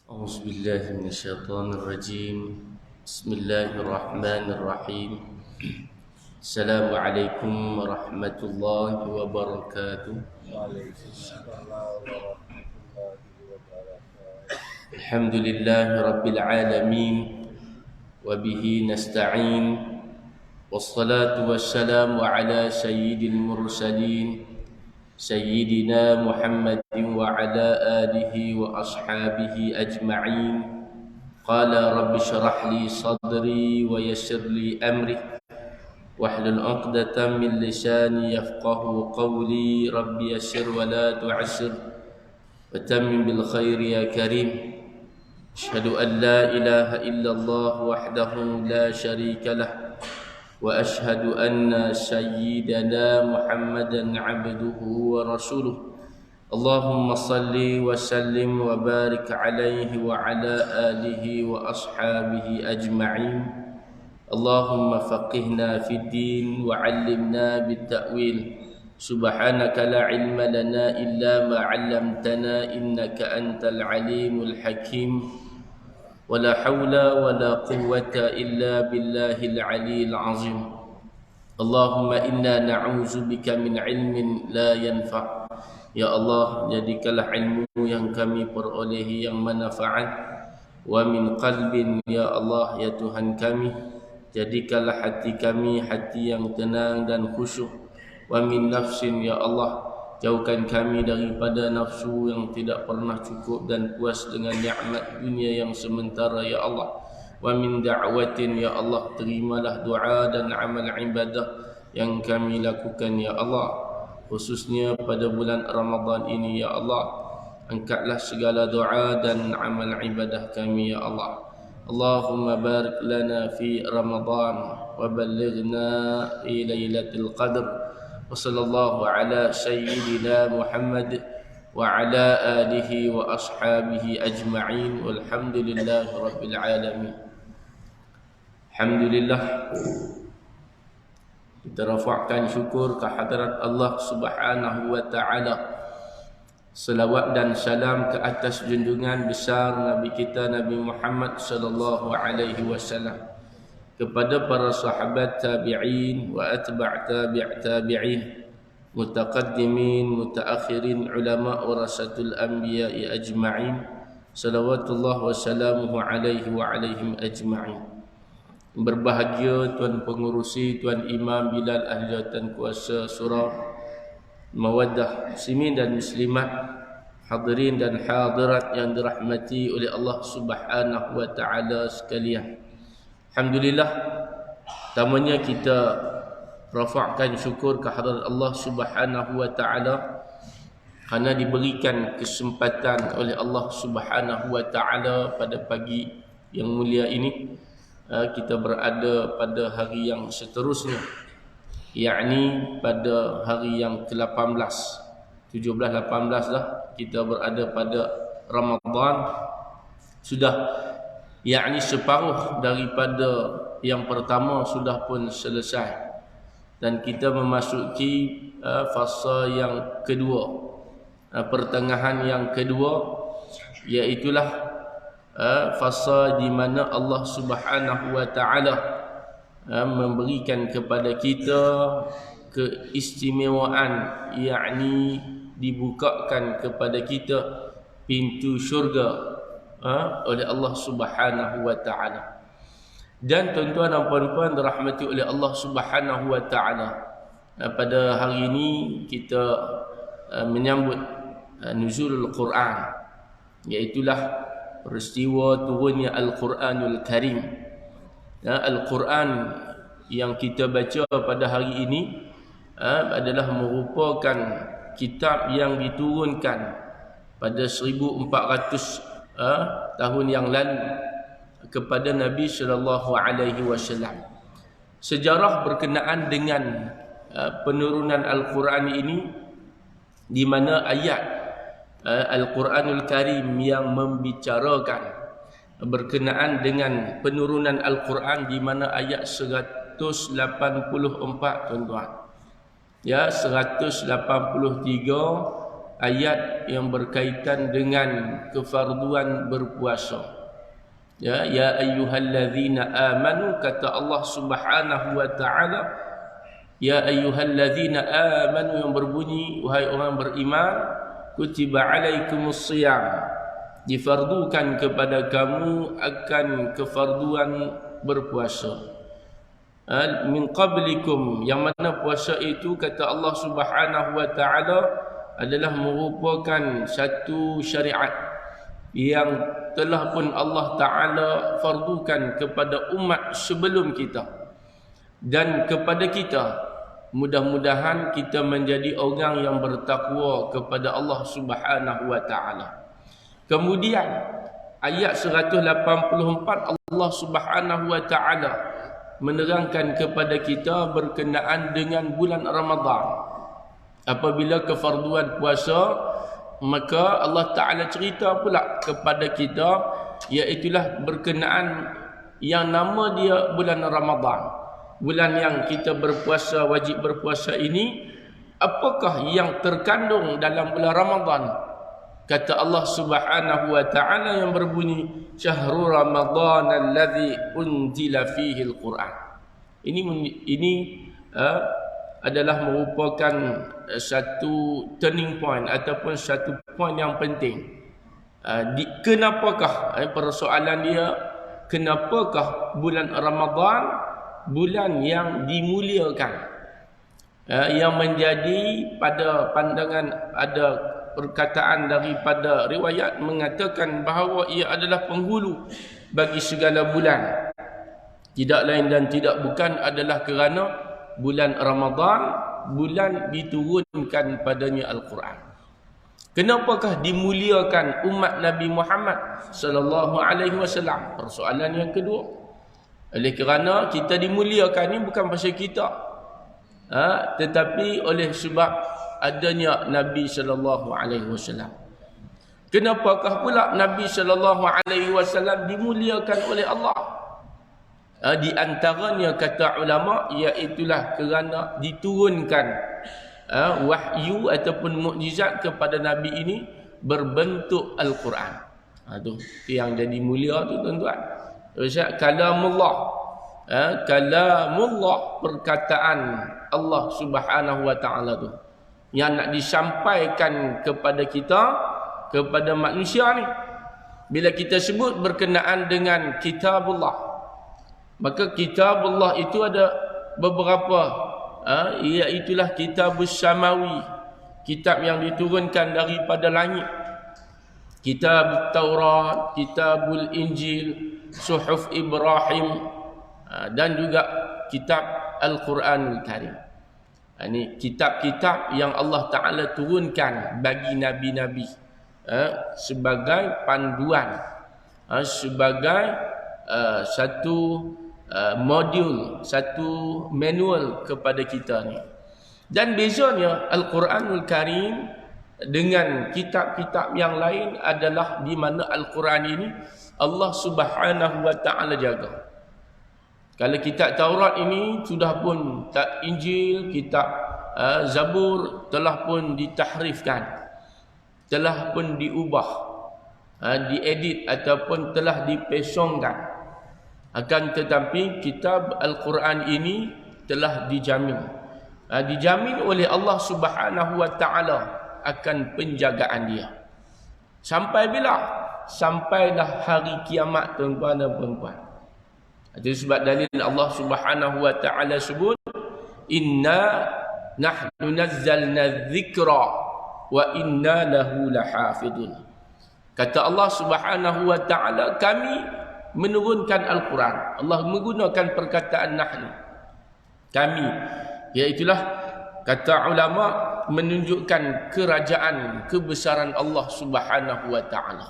أعوذ بالله من الشيطان الرجيم. بسم الله الرحمن الرحيم. السلام عليكم ورحمة الله وبركاته. الحمد لله رب العالمين وبه نستعين، والصلاة والسلام على سيد المرسلين سيدنا محمد وعلى آله وأصحابه أجمعين. قال رب اشرح لي صدري ويسر لي أمري واحلل عقدة من لساني يفقه قولي. رب يسر ولا تعسر وتمم بالخير يا كريم. أشهد أن لا إله إلا الله وحده لا شريك له، وأشهد أن سيدنا محمدا عبده ورسوله. اللهم صل وسلم وبارك عليه وعلى آله وأصحابه أجمعين. اللهم فقهنا في الدين وعلمنا بالتأويل. سبحانك لا علم لنا إلا ما علمتنا إنك أنت العليم الحكيم. ولا حول ولا قوة إلا بالله العلي العظيم. اللهم إنا نعوذ بك من علم لا ينفع. Ya Allah, jadikanlah ilmu yang kami perolehi yang manfaat. Wa min qalbin, ya Allah, ya Tuhan kami, jadikanlah hati kami hati yang tenang dan khusyuk. Wa min nafsin, ya Allah, jauhkan kami daripada nafsu yang tidak pernah cukup dan puas dengan nikmat dunia yang sementara, ya Allah. Wa min da'watin, ya Allah, terimalah doa dan amal ibadah yang kami lakukan, ya Allah. Khususnya pada bulan Ramadan ini, ya Allah, angkatlah segala doa dan amal ibadah kami, ya Allah. Allahumma barik lana fi Ramadan wa ballighna ila lailatul qadr. Wa sallallahu ala sayyidina Muhammad wa ala alihi wa ashabihi ajma'in. Walhamdulillahi rabbil alamin. Alhamdulillah, kita rafa'kan syukur kehadrat Allah Subhanahu wa taala. Selawat dan salam ke atas junjungan besar Nabi kita Nabi Muhammad sallallahu alaihi wasallam, kepada para sahabat tabi'in wa atba' tabi'in, mutaqaddimin, mutaakhirin, ulama warasatul anbiya'i ajma'in. Salawatullah wa salamuhu alaihi wa alaihim ajma'in. Berbahagia Tuan Pengurusi, Tuan Imam Bilal Ahli Jawatan Kuasa Surau, Mawaddah Muslimin dan Muslimat, hadirin dan hadirat yang dirahmati oleh Allah Subhanahu wa taala sekalian. Alhamdulillah, pertamanya kita rafa'kan syukur kehadrat Allah Subhanahu wa taala kerana diberikan kesempatan oleh Allah Subhanahu wa taala pada pagi yang mulia ini kita berada pada hari yang seterusnya, yakni pada hari yang ke-18, 17, 18 dah kita berada pada Ramadan. Sudah, yakni separuh daripada yang pertama sudah pun selesai, dan kita memasuki fasa yang kedua, pertengahan yang kedua, iaitulah fasa di mana Allah Subhanahu wa taala memberikan kepada kita keistimewaan, yakni dibukakan kepada kita pintu syurga oleh Allah Subhanahu wa taala. Dan tuan-tuan dan puan-puan dirahmati oleh Allah Subhanahu wa taala, pada hari ini kita menyambut nuzulul Quran, iaitulah peristiwa turunnya Al-Quranul Karim. Al-Quran yang kita baca pada hari ini adalah merupakan kitab yang diturunkan pada 1400 tahun yang lalu kepada Nabi sallallahu alaihi wasallam. Sejarah berkenaan dengan penurunan Al-Quran ini, di mana ayat Al-Quranul Karim yang membicarakan berkenaan dengan penurunan Al-Quran, di mana ayat 184, tuan-tuan. Ya, 183 ayat yang berkaitan dengan kefarduan berpuasa. Ya ayyuhallazina amanu, kata Allah Subhanahu wa taala, ya ayyuhallazina amanu, yang berbunyi wahai orang beriman, kutiba alaikumus shiyam, difardukan kepada kamu akan kefarduan berpuasa. Min qablikum, yang mana puasa itu kata Allah Subhanahu wa taala adalah merupakan satu syariat yang telah pun Allah Ta'ala fardukan kepada umat sebelum kita dan kepada kita. Mudah-mudahan kita menjadi orang yang bertakwa kepada Allah Subhanahu wa Ta'ala. Kemudian ayat 184 Allah Subhanahu wa Ta'ala menerangkan kepada kita berkenaan dengan bulan Ramadan. Apabila kefarduan puasa, maka Allah Ta'ala cerita pula kepada kita, iaitulah berkenaan yang nama dia bulan Ramadan. Bulan yang kita berpuasa, wajib berpuasa ini, apakah yang terkandung dalam bulan Ramadan? Kata Allah Subhanahu wa Ta'ala yang berbunyi, Syahrul Ramadan alladhi unzila fihi al-Quran. Ini adalah merupakan satu turning point ataupun satu point yang penting. Kenapakah persoalan dia, kenapakah bulan Ramadan bulan yang dimuliakan, yang menjadi pada pandangan, ada perkataan daripada riwayat mengatakan bahawa ia adalah penghulu bagi segala bulan. Tidak lain dan tidak bukan adalah kerana bulan Ramadan, bulan diturunkan padanya Al-Quran. Kenapakah dimuliakan umat Nabi Muhammad sallallahu alaihi wasallam? Persoalan yang kedua. Oleh kerana kita dimuliakan ni bukan pasal kita, tetapi oleh sebab adanya Nabi sallallahu alaihi wasallam. Kenapakah pula Nabi sallallahu alaihi wasallam dimuliakan oleh Allah? Di antaranya kata ulama, iaitulah kerana diturunkan wahyu ataupun mukjizat kepada Nabi ini berbentuk Al-Quran. Itu yang jadi mulia tu tuan-tuan. Kalamullah, kalamullah, perkataan Allah Subhanahu wa Ta'ala tu yang nak disampaikan kepada kita, kepada manusia ni. Bila kita sebut berkenaan dengan kitabullah, maka kitabullah itu ada beberapa, iaitulah kitabus samawi, kitab yang diturunkan daripada langit. Kitab Taurat, kitabul Injil, suhuf Ibrahim, dan juga kitab Al-Quranul Karim. Ini kitab-kitab yang Allah Ta'ala turunkan bagi nabi-nabi sebagai panduan, sebagai satu modul, satu manual kepada kita ni. Dan bezanya Al-Quranul Karim dengan kitab-kitab yang lain adalah di mana Al-Quran ini Allah Subhanahu wa Ta'ala jaga. Kalau kitab Taurat ini sudah pun, Injil, kitab Zabur telah pun ditahrifkan, telah pun diubah, diedit ataupun telah dipesongkan. Akan tetapi kitab Al-Quran ini telah dijamin, dijamin oleh Allah Subhanahu wa Ta'ala akan penjagaan dia. Sampai bila? Sampailah hari kiamat, tuan-tuan dan puan-puan. Itu sebab dalil Allah Subhanahu wa Ta'ala sebut, inna nahnu nazzalna dzikra wa inna lahu lahafidun. Kata Allah Subhanahu wa Ta'ala, kami menurunkan Al-Quran. Allah menggunakan perkataan nahnu, kami, iaitulah kata ulama menunjukkan kerajaan, kebesaran Allah Subhanahu wa Ta'ala.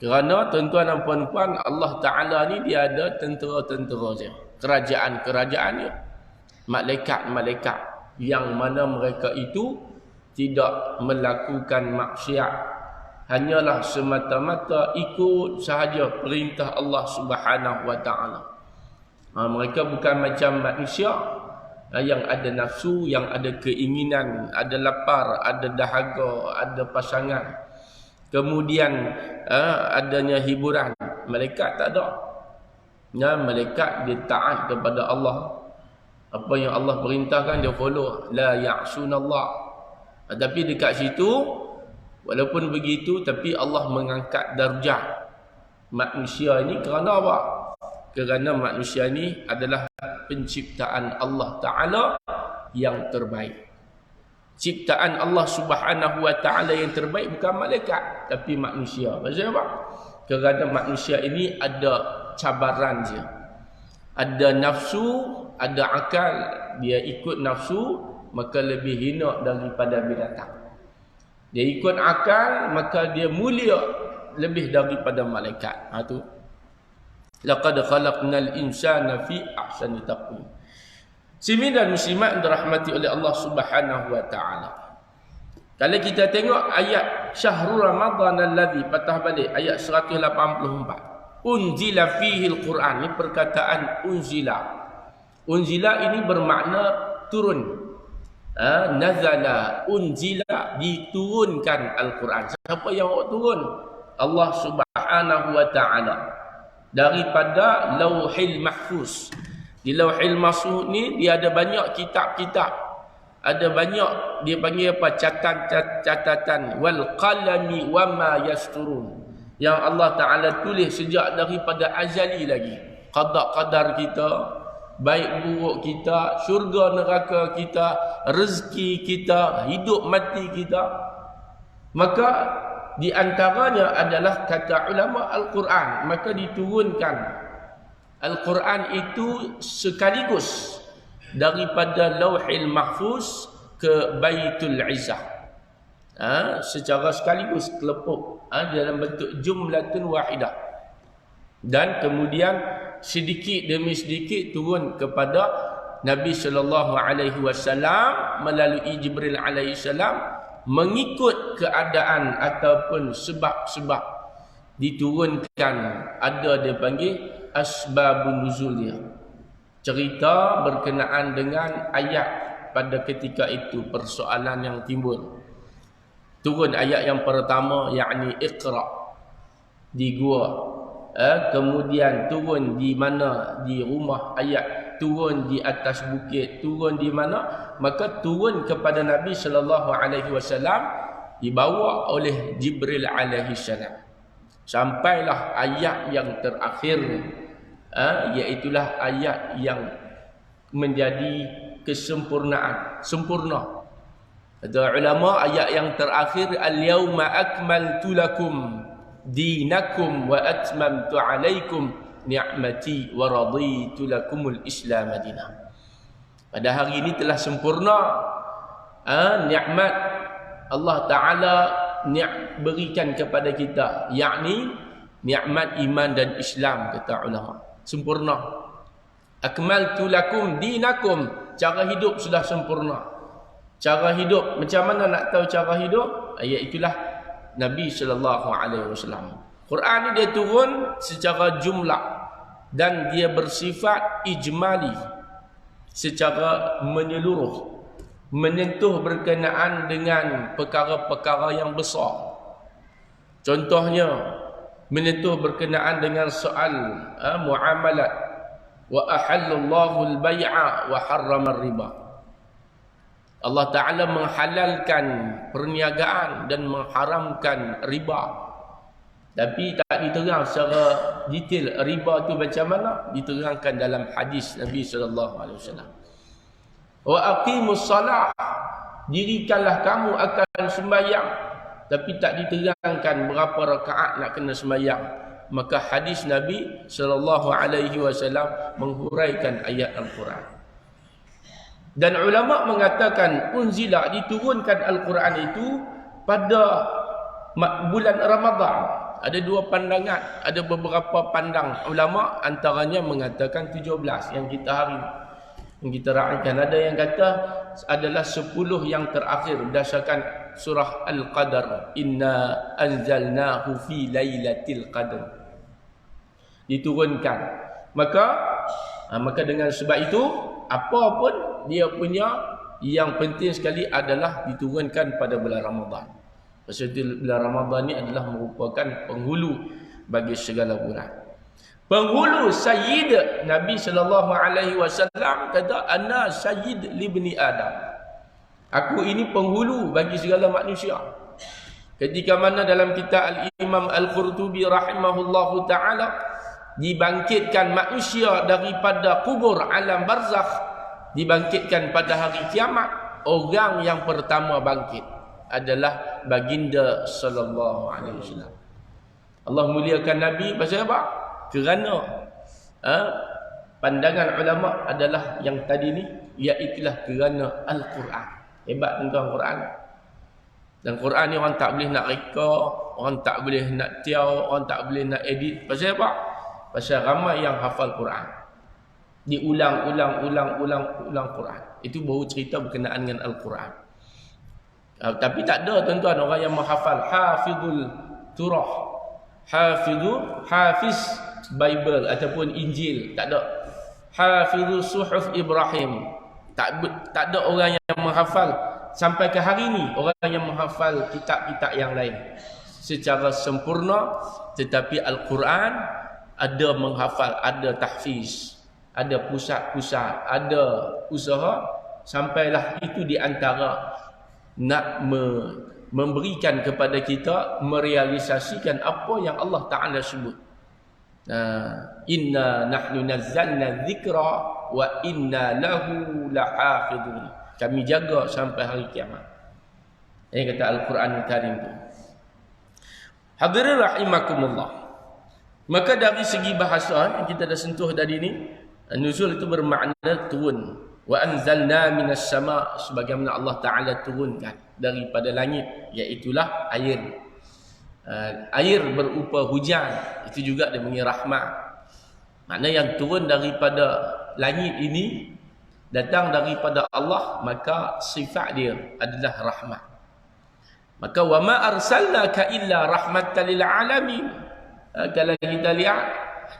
Kerana tuan-tuan dan puan-puan, Allah Ta'ala ni dia ada tentera-tentera dia, kerajaan-kerajaan dia, malaikat-malaikat yang mana mereka itu tidak melakukan maksiat, hanyalah semata-mata ikut sahaja perintah Allah Subhanahu wa Ta'ala. Mereka bukan macam manusia yang ada nafsu, yang ada keinginan, ada lapar, ada dahaga, ada pasangan. Kemudian adanya hiburan. Malaikat tak ada. Malaikat dia taat kepada Allah. Apa yang Allah perintahkan dia follow. La ya'sunallah. Tapi dekat situ, walaupun begitu, tapi Allah mengangkat darjah manusia ini kerana apa? Kerana manusia ini adalah penciptaan Allah Ta'ala yang terbaik. Ciptaan Allah Subhanahu Wa Ta'ala yang terbaik bukan malaikat, tapi manusia. Maksudnya apa? Kerana manusia ini ada cabaran dia. Ada nafsu, ada akal. Dia ikut nafsu, maka lebih hina daripada binatang. Dia ikut akal, maka dia mulia lebih daripada malaikat. Tu. Laqad khalaqnal insana fi ahsani taqwim. Muslimin dan muslimat dirahmati oleh Allah Subhanahu Wa Ta'ala. Kalau kita tengok ayat Syahrul Ramadan alladhi, patah balik ayat 184. Unzila fihi al-Quran. Ini perkataan unzila. Unzila ini bermakna turun. Nazala, unzila, diturunkan Al-Quran. Siapa yang turun? Allah Subhanahu Wa Ta'ala. Daripada Lauhil Mahfuz. Di Lauhil Mahfuz ni dia ada banyak kitab-kitab. Ada banyak, dia panggil apa? Catatan. Wal qalami wa ma yasturun. Yang Allah Ta'ala tulis sejak daripada azali lagi. Qadar kita, baik buruk kita, syurga neraka kita, rezeki kita, hidup mati kita. Maka di antaranya adalah kata ulama Al-Quran. Maka diturunkan Al-Quran itu sekaligus daripada Lauhil Mahfuz ke Baitul Izzah. Secara sekaligus kelepuk dalam bentuk jumlatun wahidah. Dan kemudian sedikit demi sedikit turun kepada Nabi sallallahu alaihi wasallam melalui Jibril alaihi salam, mengikut keadaan ataupun sebab-sebab diturunkan. Ada dia panggil asbabun nuzul dia. Cerita berkenaan dengan ayat pada ketika itu, persoalan yang timbul. Turun ayat yang pertama, yakni Iqra, di gua. Kemudian turun di mana? Di rumah ayat. Turun di atas bukit. Turun di mana? Maka turun kepada Nabi sallallahu alaihi wasallam dibawa oleh Jibril alaihi salam. Sampailah ayat yang terakhir, iaitulah ayat yang menjadi kesempurnaan, sempurna. Kata ulama, ayat yang terakhir, al-yawma akmaltu lakum dinakum wa atmamtu alaikum ni'mati wa raditu lakumul Islam madinah. Pada hari ini telah sempurna nikmat Allah Ta'ala berikan kepada kita, yakni nikmat iman dan Islam, kata ulama. Sempurna. Akmaltu lakum dinakum, cara hidup sudah sempurna. Cara hidup, macam mana nak tahu cara hidup? Itulah Nabi sallallahu alaihi wasallam. Quran ni dia turun secara jumlah dan dia bersifat ijmali, secara menyeluruh, menyentuh berkenaan dengan perkara-perkara yang besar. Contohnya menyentuh berkenaan dengan soal muamalat. Wa ahallallahu al-bai'a wa harrama ar-riba. Allah Ta'ala menghalalkan perniagaan dan mengharamkan riba. Tapi tak diterang secara detail riba tu macam mana, diterangkan dalam hadis Nabi SAW. Wa aqimus salah, dirikanlah kamu akan sembahyang, tapi tak diterangkan berapa rakaat nak kena sembahyang. Maka hadis Nabi SAW menghuraikan ayat Al-Quran. Dan ulama mengatakan unzila, diturunkan Al-Quran itu pada bulan Ramadan. Ada dua pandangan, ada beberapa pandang ulama, antaranya mengatakan 17 yang kita hari yang kita raikan. Ada yang kata adalah 10 yang terakhir berdasarkan surah Al-Qadar, inna anzalnahu fi lailatul qadr, diturunkan. Maka dengan sebab itu, apa pun dia punya yang penting sekali adalah diturunkan pada bulan Ramadan. Pasal itu bulan Ramadan ni adalah merupakan penghulu bagi segala bulan. Penghulu Sayyid Nabi SAW kata, ana Sayyid libni Adam. Aku ini penghulu bagi segala manusia. Ketika mana dalam kitab Al-Imam Al-Qurtubi rahimahullahu ta'ala dibangkitkan manusia daripada kubur alam barzakh, dibangkitkan pada hari kiamat, orang yang pertama bangkit adalah baginda sallallahu alaihi wasallam. Allah muliakan Nabi pasal apa? Kerana pandangan ulama adalah yang tadi ni, iaitulah kerana Al-Quran. Hebat tentang Quran. Dan Quran ni orang tak boleh nak reka, orang tak boleh nak tiau, orang tak boleh nak edit. Pasal apa? Pasal ramai yang hafal Quran. Diulang Quran. Itu baru cerita berkenaan dengan Al-Quran. Tapi tak ada tuan-tuan orang yang menghafal Hafizul Turah, Hafiz Bible ataupun Injil. Tak ada. Hafizul Suhuf Ibrahim. Tak ada orang yang menghafal sampai ke hari ni, orang yang menghafal kitab-kitab yang lain secara sempurna. Tetapi Al-Quran ada menghafal, ada tahfiz, ada pusat-pusat, ada usaha, sampailah itu di antara nak memberikan kepada kita merealisasikan apa yang Allah Ta'ala sebut. Inna nahnu nazzalna dzikra wa inna lahu lahafidun. Kami jaga sampai hari kiamat. Ini kata Al-Quran Al-Karim itu. Hadirin rahimakumullah. Maka dari segi bahasa yang kita dah sentuh tadi ni, nuzul itu bermakna turun. Wa anzalna minas sama', sebagaimana Allah Ta'ala turunkan daripada langit, iaitulah air. Air berupa hujan, itu juga demi rahmat. Makna yang turun daripada langit ini datang daripada Allah, maka sifat dia adalah rahmat. Maka wa ma arsalnaka illa rahmatan lil alamin. Kalau kita lihat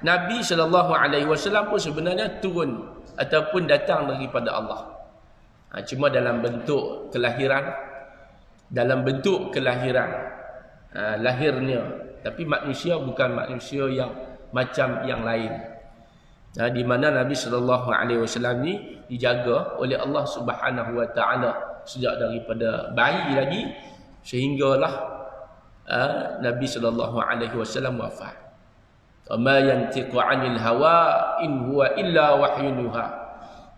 Nabi SAW pun sebenarnya turun ataupun datang daripada Allah. Cuma dalam bentuk kelahiran, lahirnya. Tapi manusia bukan manusia yang macam yang lain. Di mana Nabi SAW ni dijaga oleh Allah Subhanahu Wa Taala sejak daripada bayi lagi, sehinggalah Nabi SAW wafat. Ma yantiqu 'anil hawa in huwa illa wahyun yuha.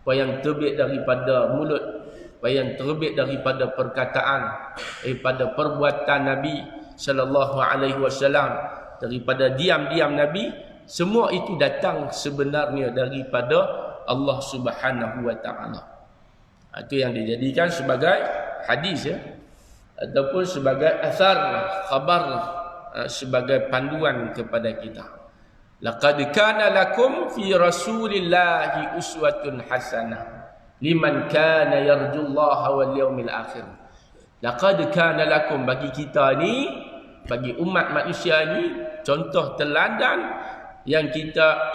Apa yang terbit daripada mulut, apa yang terbit daripada perkataan, daripada perbuatan Nabi SAW, daripada diam-diam Nabi, semua itu datang sebenarnya daripada Allah Subhanahu Wa Taala. Itu yang dijadikan sebagai hadis, ya, ataupun sebagai asar, khabar, sebagai panduan kepada kita. Laqad kana lakum fi Rasulillahi uswatun hasanah liman kana yarjullaha wal yawmil akhir. Laqad kana lakum, bagi kita ni, bagi umat manusia ni, contoh teladan yang kita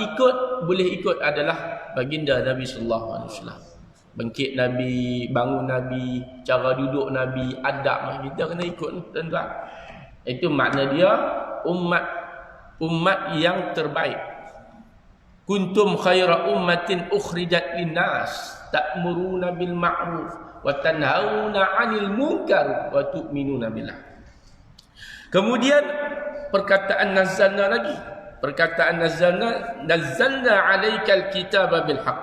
boleh ikut adalah baginda Nabi sallallahu alaihi wasallam. Bangkit Nabi, bangun Nabi, cara duduk Nabi, adab kita kena ikut, tuan-tuan. Itu makna dia umat yang terbaik. Kuntum khaira ummatin ukhrijat linnas ta'muruna bil ma'ruf wa tanhauna 'anil munkar wa tu'minuna billah. Kemudian perkataan nazzalna lagi. Perkataan nazzalna 'alaikal kitaba bil haqq.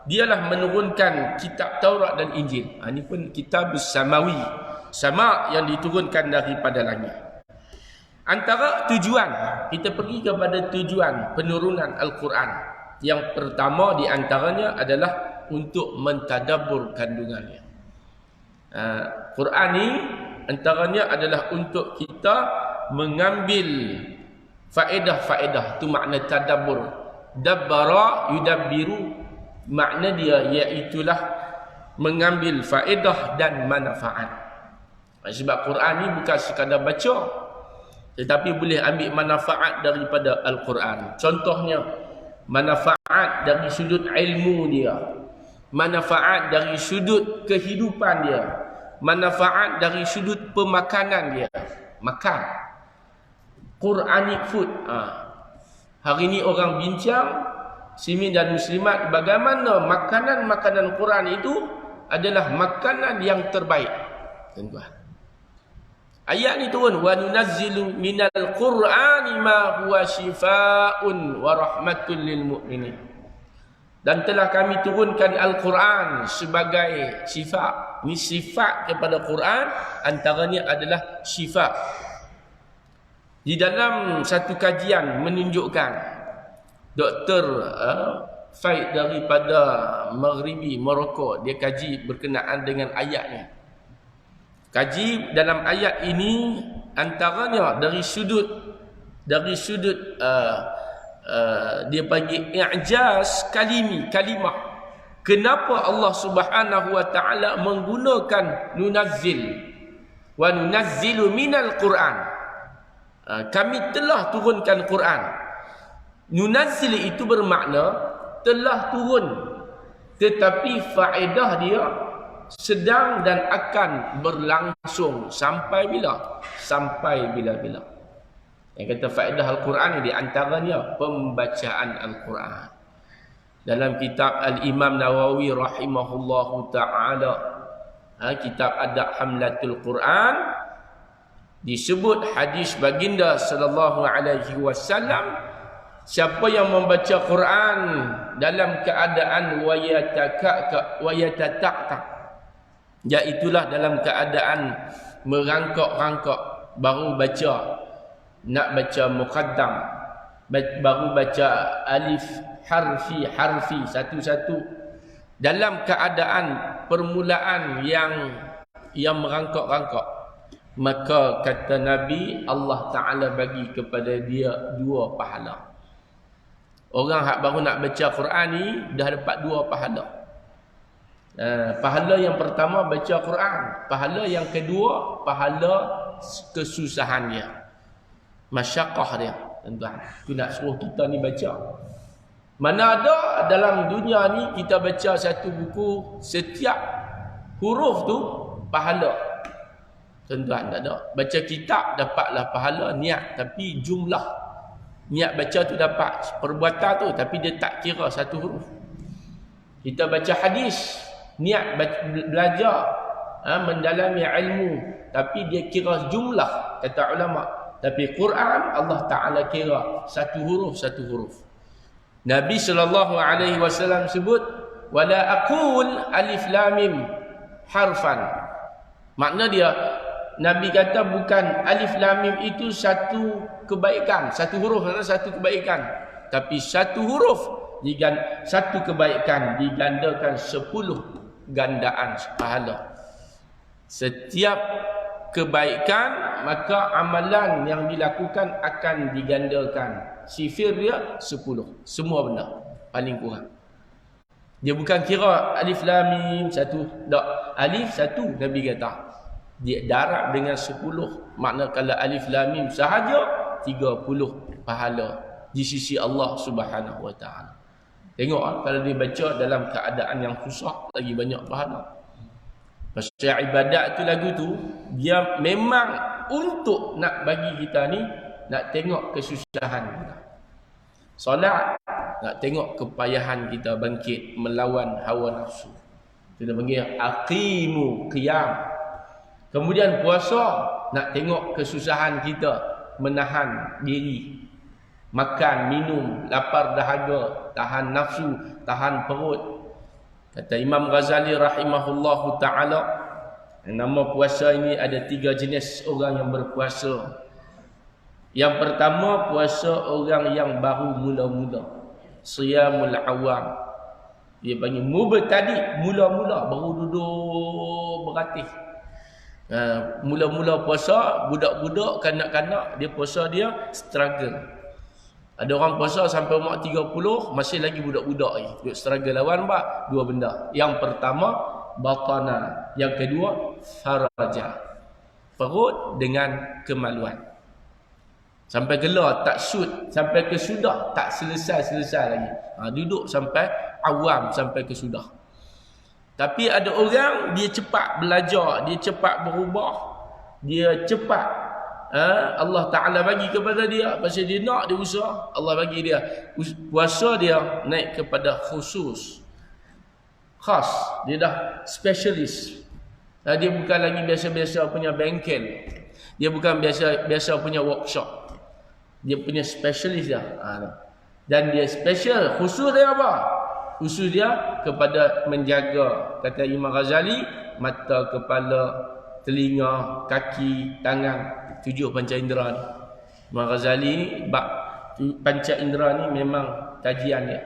Dialah menurunkan kitab Taurat dan Injil. Ini pun kitab samawi, sama yang diturunkan daripada langit. Antara tujuan, kita pergi kepada tujuan penurunan Al-Quran. Yang pertama di antaranya adalah untuk mentadabbur kandungannya. Quran ni antaranya adalah untuk kita mengambil faedah-faedah. Itu makna tadabbur. Dabbara yudabbiru, makna dia iaitulah mengambil faedah dan manfaat. Sebab Quran ni bukan sekadar baca, tetapi boleh ambil manfaat daripada Al-Quran. Contohnya, manfaat dari sudut ilmu dia. manfaat dari sudut kehidupan dia, manfaat dari sudut pemakanan dia, makan Quranic food. Hari ini orang bincang, muslimin dan muslimat, bagaimana makanan-makanan Quran itu adalah makanan yang terbaik. Tuan-tuan, ayat ni turun, wa nunazzilu minal Qur'ani ma huwa shifaa'un wa rahmatul lil mu'minin. Dan telah kami turunkan Al-Quran sebagai syifa. Ini sifat kepada Quran, antaranya adalah syifa. Di dalam satu kajian menunjukkan, Dr. Faid daripada Maghribi Morocco, dia kaji berkenaan dengan ayat ni. Kaji dalam ayat ini antaranya dari sudut dia panggil i'jaz kalimah. Kenapa Allah Subhanahu wa taala menggunakan nunazzil wa nunazzilu minal Quran? Kami telah turunkan Quran. Nunazzil itu bermakna telah turun, tetapi faedah dia sedang dan akan berlangsung sampai bila? Sampai bila-bila. Yang kata faedah Al-Quran di antaranya pembacaan Al-Quran. Dalam kitab Al-Imam Nawawi rahimahullahu ta'ala, kitab Adab Hamlatul Quran, disebut hadis baginda sallallahu alaihi wasallam, siapa yang membaca Quran dalam keadaan wayatatak, iaitulah dalam keadaan merangkak-rangkak, baru baca, nak baca muqaddam, baru baca alif harfi satu-satu, dalam keadaan permulaan yang merangkak-rangkak, maka kata Nabi, Allah Ta'ala bagi kepada dia 2 pahala. Orang hak baru nak baca Quran ni dah dapat 2 pahala. Pahala yang pertama baca Quran, pahala yang kedua pahala kesusahannya, masyaqqah dia. Tuan-tuan, tu nak suruh kita ni baca. Mana ada dalam dunia ni kita baca satu buku, setiap huruf tu pahala. Tuan-tuan, tak ada. Baca kitab dapatlah pahala niat, tapi jumlah niat baca tu dapat perbuatan tu, tapi dia tak kira satu huruf. Kita baca hadis, niat belajar, mendalami ilmu, tapi dia kira jumlah, kata ulama. Tapi Quran Allah Ta'ala kira satu huruf. Nabi SAW sebut, wala aqul alif lam mim harfan. Makna dia, Nabi kata bukan alif lam mim itu satu kebaikan, satu huruf adalah satu kebaikan, tapi satu huruf satu kebaikan digandakan 10 gandaan pahala. Setiap kebaikan, maka amalan yang dilakukan akan digandakan. Sifir dia 10. Semua benda paling kurang. Dia bukan kira alif lam mim satu. Tak. Alif satu Nabi kata. Dia darab dengan 10. Makna kalau alif lam mim sahaja 30 pahala di sisi Allah Subhanahu wa taala. Tengok kalau dia baca dalam keadaan yang susah, lagi banyak pahala. Pasal ibadat tu, lagu tu, dia memang untuk nak bagi kita ni, nak tengok kesusahan kita. Solat, nak tengok kepayahan kita bangkit melawan hawa nafsu. Kita panggil aqimu qiyam. Kemudian puasa, nak tengok kesusahan kita menahan diri, makan, minum, lapar dahaga, tahan nafsu, tahan perut. Kata Imam Ghazali rahimahullahu ta'ala, nama puasa ini ada 3 jenis orang yang berpuasa. Yang pertama, puasa orang yang baru mula-mula, siyamul awam. Dia panggil mubtadi, mula-mula, baru duduk berlatih. Mula-mula puasa, budak-budak, kanak-kanak, dia puasa dia struggle. Ada orang puasa sampai umur 30, masih lagi budak-budak lagi. Duk struggle lawan apa? 2 benda. Yang pertama, batana. Yang kedua, faraja. Perut dengan kemaluan. Sampai gelar tak sud, sampai ke sudah tak selesai lagi. Duduk sampai awam, sampai ke sudah. Tapi ada orang dia cepat belajar, dia cepat berubah, dia cepat Allah Ta'ala bagi kepada dia. Pasal dia nak, dia usaha, Allah bagi dia. Puasa dia naik kepada khusus, khas. Dia dah specialist. Dia bukan lagi biasa-biasa punya bengkel. Dia bukan biasa punya workshop. Dia punya specialist dia. Dan dia special, khusus dia apa? Khusus dia kepada menjaga, kata Imam Ghazali, mata, kepala, telinga, kaki, tangan, 7 panca indera ni. Imam Ghazali ni bab panca indera ni memang kajian dia.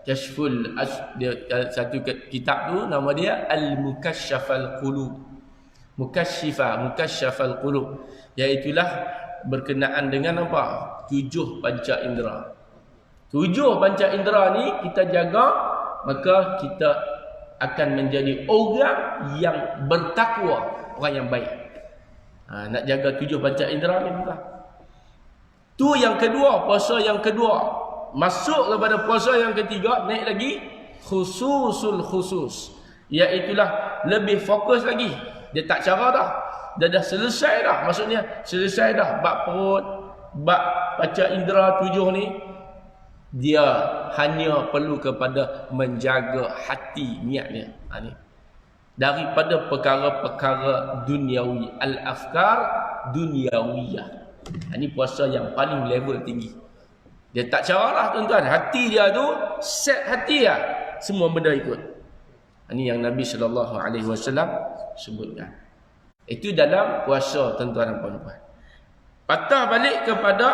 Kashful dia, satu kitab tu nama dia Al-Mukashshafal Qulub. Mukashshafal Qulub, iaitulah berkenaan dengan apa? 7 panca indera. 7 panca indera ni kita jaga, maka kita akan menjadi orang yang bertakwa, orang yang baik. Nak jaga 7 panca indera ni bukan. Tu yang kedua, puasa yang kedua. Masuk kepada puasa yang ketiga, naik lagi khususul khusus, iaitulah lebih fokus lagi. Dia tak cara dah. Dia dah selesai dah. Maksudnya selesai dah bab perut, bab panca indera 7 ni. Dia hanya perlu kepada menjaga hati, niat dia. Ni. Daripada perkara-perkara duniawi, al-afkar dunyawiyah. Ini puasa yang paling level tinggi. Dia tak cara lah tuan-tuan. Hati dia tu, set hati dia, semua benda ikut. Ini yang Nabi SAW sebutkan. Itu dalam puasa, tuan-tuan dan puan-puan. Patah balik kepada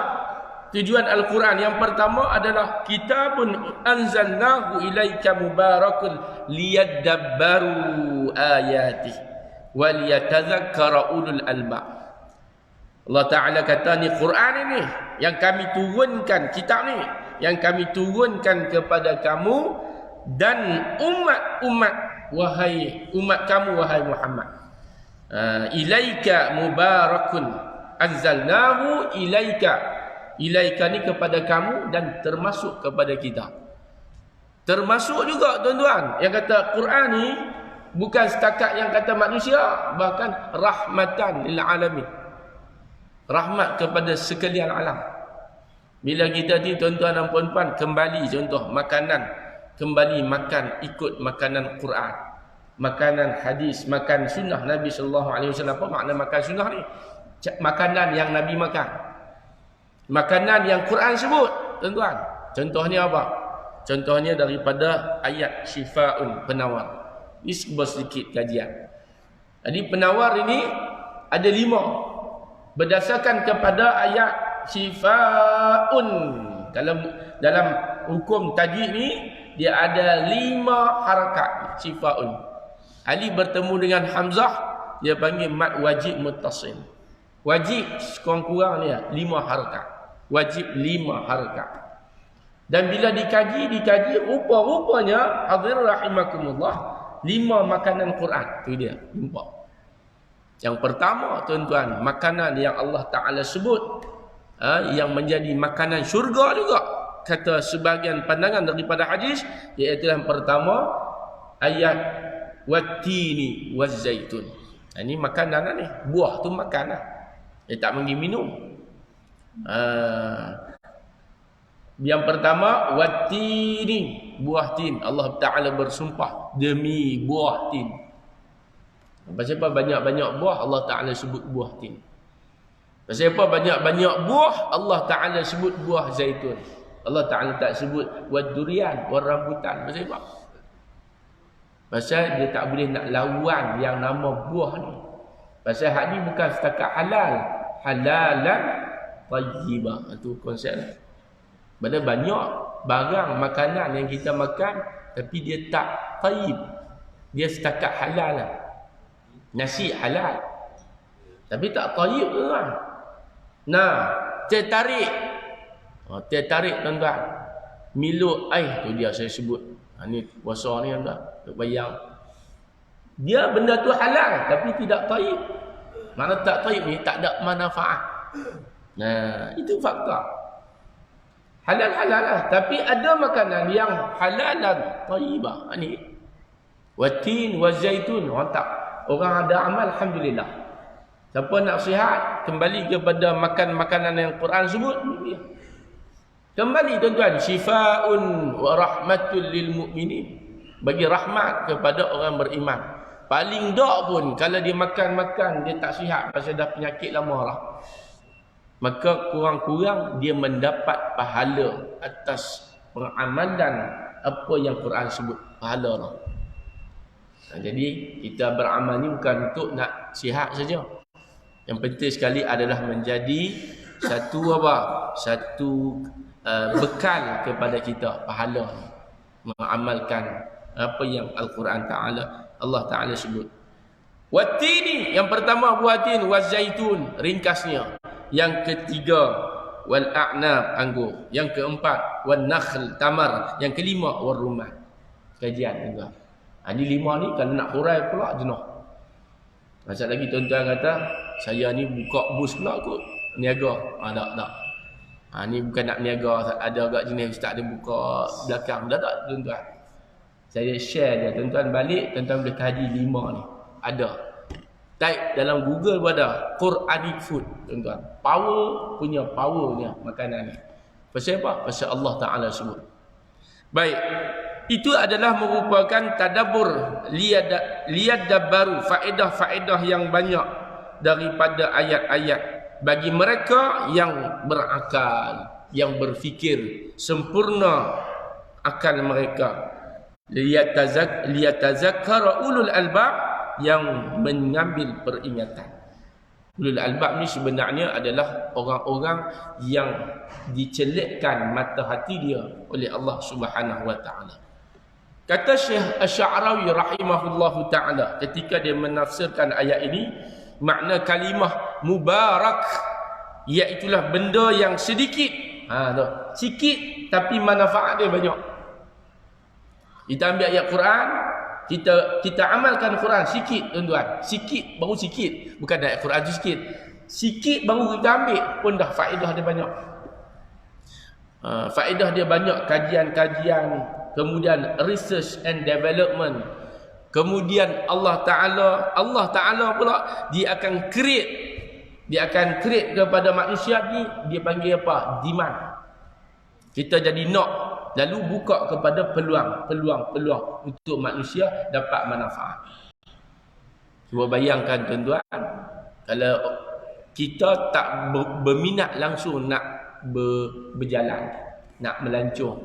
tujuan Al-Quran. Yang pertama adalah kitabun anzalnahu ilaika mubarakun liyadabbaru ayatih wa liyatadzakkara ulul albab. Allah Ta'ala kata ni Quran ini yang kami turunkan, kitab ni yang kami turunkan kepada kamu dan umat-umat, wahai umat kamu, wahai Muhammad. Ilaika mubarakun anzalnahu ilaika. Ilaika ni kepada kamu dan termasuk kepada kita. Termasuk juga tuan-tuan yang kata Quran ni bukan setakat yang kata manusia, bahkan rahmatan lil alamin. Rahmat kepada sekalian alam. Bila kita ni tuan-tuan dan puan-puan kembali contoh makanan, kembali makan ikut makanan Quran, makanan hadis, makan sunnah Nabi SAW. Apa makna makan sunnah ni? Makanan yang Nabi makan, makanan yang Quran sebut, tuan-tuan. Contohnya apa? Contohnya daripada ayat Syifaun, penawar. Ini sedikit kajian. Jadi penawar ini ada 5. Berdasarkan kepada ayat Syifaun. Dalam hukum tajwid ni dia ada 5 harakat Syifaun. Ali bertemu dengan Hamzah, dia panggil mad wajib muttasil. Wajib kurang-kurang ni 5 harakat. Wajib 5 harakat. Dan bila dikaji rupa-rupanya hadir rahimakumullah 5 makanan Quran. Tu dia, nampak. Yang pertama tuan-tuan, makanan yang Allah Ta'ala sebut yang menjadi makanan syurga juga, kata sebahagian pandangan daripada hadis, iaitu yang pertama ayat wattini wazzaitun. Ini makanan ni, buah tu makan lah. Dia tak pergi minum. Yang pertama wattini, buah tin. Allah Ta'ala bersumpah demi buah tin. Pasal apa banyak-banyak buah Allah Ta'ala sebut buah tin. Pasal apa banyak-banyak buah Allah Ta'ala sebut buah zaitun. Allah Ta'ala tak sebut wad-durian, wad-rambutan. Pasal apa? Pasal dia tak boleh nak lawan yang nama buah ni. Pasal hak ni bukan setakat halal, halalan tayyibah. Itu konsep lah. Ada banyak barang makanan yang kita makan tapi dia tak tayyib. Dia setakat halal lah. Nasi halal tapi tak tayyib tuan-tuan. Teh tarik. Teh tarik tuan-tuan. Milo air tu dia saya sebut. Ni puasa ni tuan-tuan. Untuk bayang. Dia benda tu halal tapi tidak tayyib. Mana tak tayyib ni tak ada manfaat. Itu fakta. Halal-halal lah. Tapi ada makanan yang halalan tayyibah. Ni Watin wazaitun. Orang tak, orang ada amal, alhamdulillah. Siapa nak sihat, kembali kepada makan makanan yang Quran sebut. Kembali tuan-tuan, syifaun wa rahmatul lil mu'minin. Bagi rahmat kepada orang beriman. Paling dak pun kalau dia makan-makan dia tak sihat pasal dah penyakit lama lah, maka kurang-kurang dia mendapat pahala atas peramalan apa yang Quran sebut, pahala lah. Jadi kita beramal ni bukan untuk nak sihat saja. Yang penting sekali adalah menjadi satu apa? Satu bekal kepada kita, pahala mengamalkan apa yang Al-Quran Ta'ala, Allah Ta'ala sebut. Watini, yang pertama buah tin, wazaitun, ringkasnya. Yang ketiga, wal a'nab, anggur. Yang keempat, wal nakhl, tamar. Yang kelima, wal rumah. Kajian juga. Ini 5 ni kalau nak hurai pula jenuh. Masa lagi tuan-tuan kata, saya ni buka bus pula kot, niaga. Tak. Ni bukan nak niaga, ada agak jenis ustaz dia buka belakang. Tak tuan-tuan. Saya share dia, tuan-tuan balik, tuan-tuan boleh kaji 5 ni. Ada. Type dalam Google pun ada. Quranic food, tuan-tuan. Powernya makanan ni. Pasal apa? Pasal Allah Ta'ala sebut. Baik. Itu adalah merupakan tadabbur, liyadabbaru, faedah-faedah yang banyak daripada ayat-ayat bagi mereka yang berakal, yang berfikir sempurna akal mereka. Liyatazakkara ulul albab, yang mengambil peringatan. Ulul albab ni sebenarnya adalah orang-orang yang dicelekkan mata hati dia oleh Allah Subhanahu wa taala. Kata Syekh Asy-Sya'rawi rahimahullahu taala ketika dia menafsirkan ayat ini, makna kalimah mubarak iaitulah benda yang sedikit. Sikit tapi manfaat dia banyak. Kita ambil ayat Quran, kita amalkan Quran sikit tuan-tuan. Sikit, baru sikit. Bukan ayat Quran tu sikit. Sikit baru kita ambil pun dah faedah dia banyak. Faedah dia banyak, kajian-kajian, kemudian research and development. Kemudian Allah Ta'ala pula dia akan create kepada manusia ni, dia panggil apa? Demand. Kita jadi nak, lalu buka kepada peluang untuk manusia dapat manfaat. Cuba bayangkan tuan-tuan, kalau kita tak berminat langsung nak berjalan, nak melancong,